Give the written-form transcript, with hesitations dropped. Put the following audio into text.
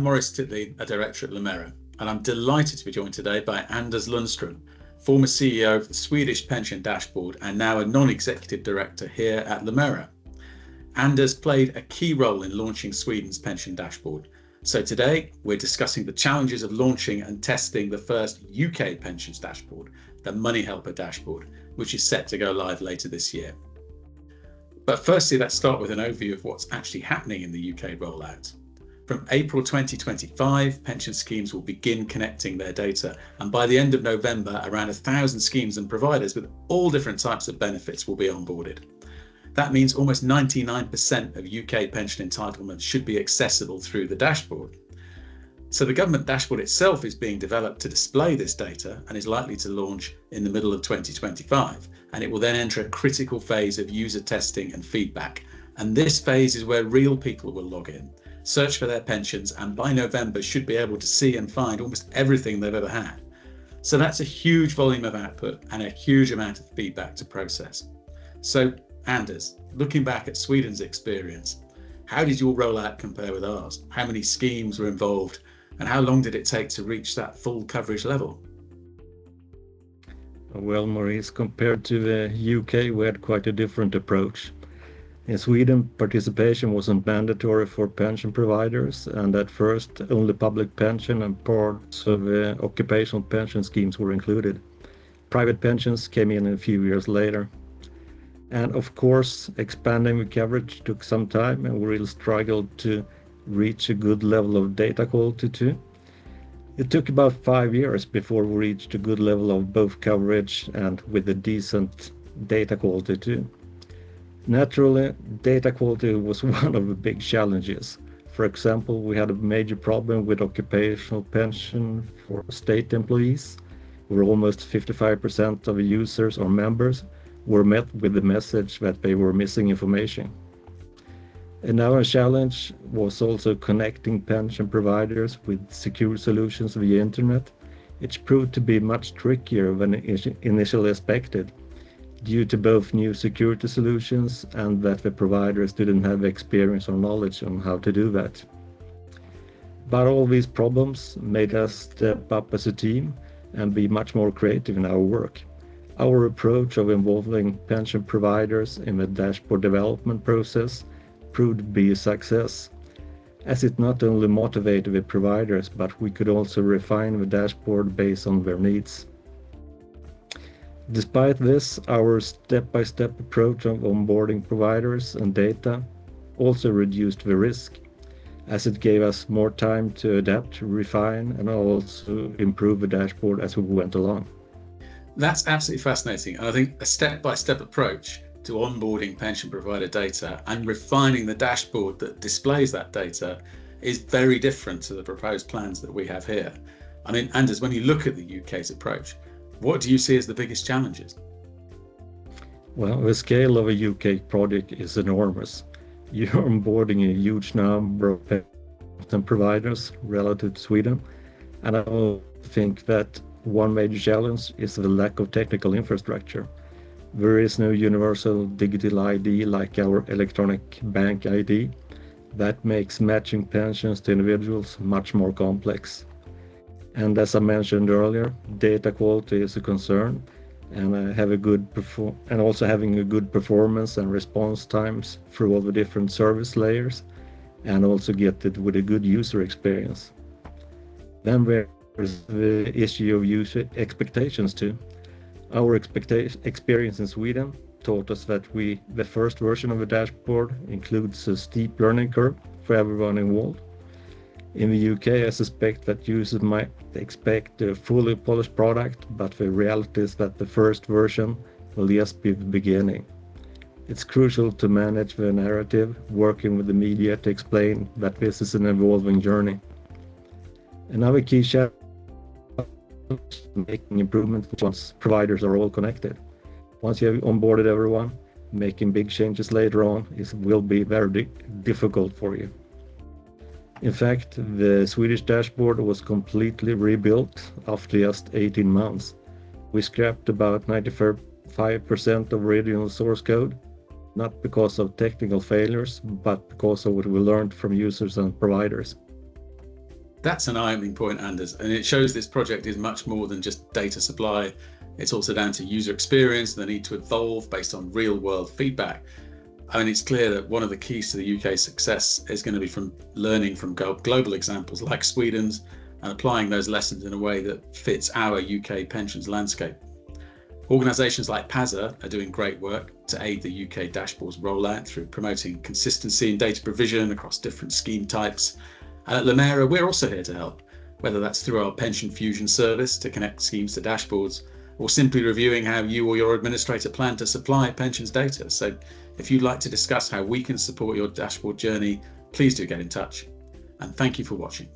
Maurice Titley, a director at Lumera, and I'm delighted to be joined today by Anders Lundström, former CEO of the Swedish Pension Dashboard and now a non-executive director here at Lumera. Anders played a key role in launching Sweden's pension dashboard. So today we're discussing the challenges of launching and testing the first UK pensions dashboard, the Money Helper dashboard, which is set to go live later this year. But firstly, let's start with an overview of what's actually happening in the UK rollout. From April 2025, pension schemes will begin connecting their data, and by the end of November, around 1,000 schemes and providers with all different types of benefits will be onboarded. That means almost 99% of UK pension entitlements should be accessible through the dashboard. So the government dashboard itself is being developed to display this data and is likely to launch in the middle of 2025, and it will then enter a critical phase of user testing and feedback. And this phase is where real people will log in, search for their pensions, and by November should be able to see and find almost everything they've ever had. So that's a huge volume of output and a huge amount of feedback to process. So Anders, looking back at Sweden's experience, how did your rollout compare with ours? How many schemes were involved and how long did it take to reach that full coverage level? Well, Maurice, compared to the UK, we had quite a different approach. In Sweden, participation wasn't mandatory for pension providers, and at first only public pension and parts of occupational pension schemes were included. Private pensions came in a few years later. And of course, expanding the coverage took some time, and we really struggled to reach a good level of data quality too. It took about 5 years before we reached a good level of both coverage and with a decent data quality too. Naturally, data quality was one of the big challenges. For example, we had a major problem with occupational pension for state employees, where almost 55% of the users or members were met with the message that they were missing information. Another challenge was also connecting pension providers with secure solutions via internet. It proved to be much trickier than initially expected, due to both new security solutions and that the providers didn't have experience or knowledge on how to do that. But all these problems made us step up as a team and be much more creative in our work. Our approach of involving pension providers in the dashboard development process proved to be a success, as it not only motivated the providers, but we could also refine the dashboard based on their needs. Despite this, our step-by-step approach of onboarding providers and data also reduced the risk, as it gave us more time to adapt, refine, and also improve the dashboard as we went along. That's absolutely fascinating. And I think a step-by-step approach to onboarding pension provider data and refining the dashboard that displays that data is very different to the proposed plans that we have here. I mean, Anders, when you look at the UK's approach, what do you see as the biggest challenges? Well, the scale of a UK project is enormous. You're onboarding a huge number of pension providers relative to Sweden, and I think that one major challenge is the lack of technical infrastructure. There is no universal digital ID like our electronic bank ID. That makes matching pensions to individuals much more complex. And as I mentioned earlier, data quality is a concern, and also having a good performance and response times through all the different service layers, and also get it with a good user experience. Then there's the issue of user expectations too. Our experience in Sweden taught us that the first version of the dashboard includes a steep learning curve for everyone involved. In the UK, I suspect that users might expect a fully polished product, but the reality is that the first version will just be the beginning. It's crucial to manage the narrative, working with the media to explain that this is an evolving journey. Another key challenge is making improvements once providers are all connected. Once you have onboarded everyone, making big changes later on will be very difficult for you. In fact, the Swedish dashboard was completely rebuilt after just 18 months. We scrapped about 95% of original source code, not because of technical failures, but because of what we learned from users and providers. That's an eye-opening point, Anders, and it shows this project is much more than just data supply. It's also down to user experience and the need to evolve based on real-world feedback. I mean, it's clear that one of the keys to the UK's success is going to be from learning from global examples like Sweden's and applying those lessons in a way that fits our UK pensions landscape. Organisations like PASA are doing great work to aid the UK dashboard's rollout through promoting consistency in data provision across different scheme types. And at Lumera, we're also here to help, whether that's through our Pension Fusion service to connect schemes to dashboards, or simply reviewing how you or your administrator plan to supply pensions data. So if you'd like to discuss how we can support your dashboard journey, please do get in touch. And thank you for watching.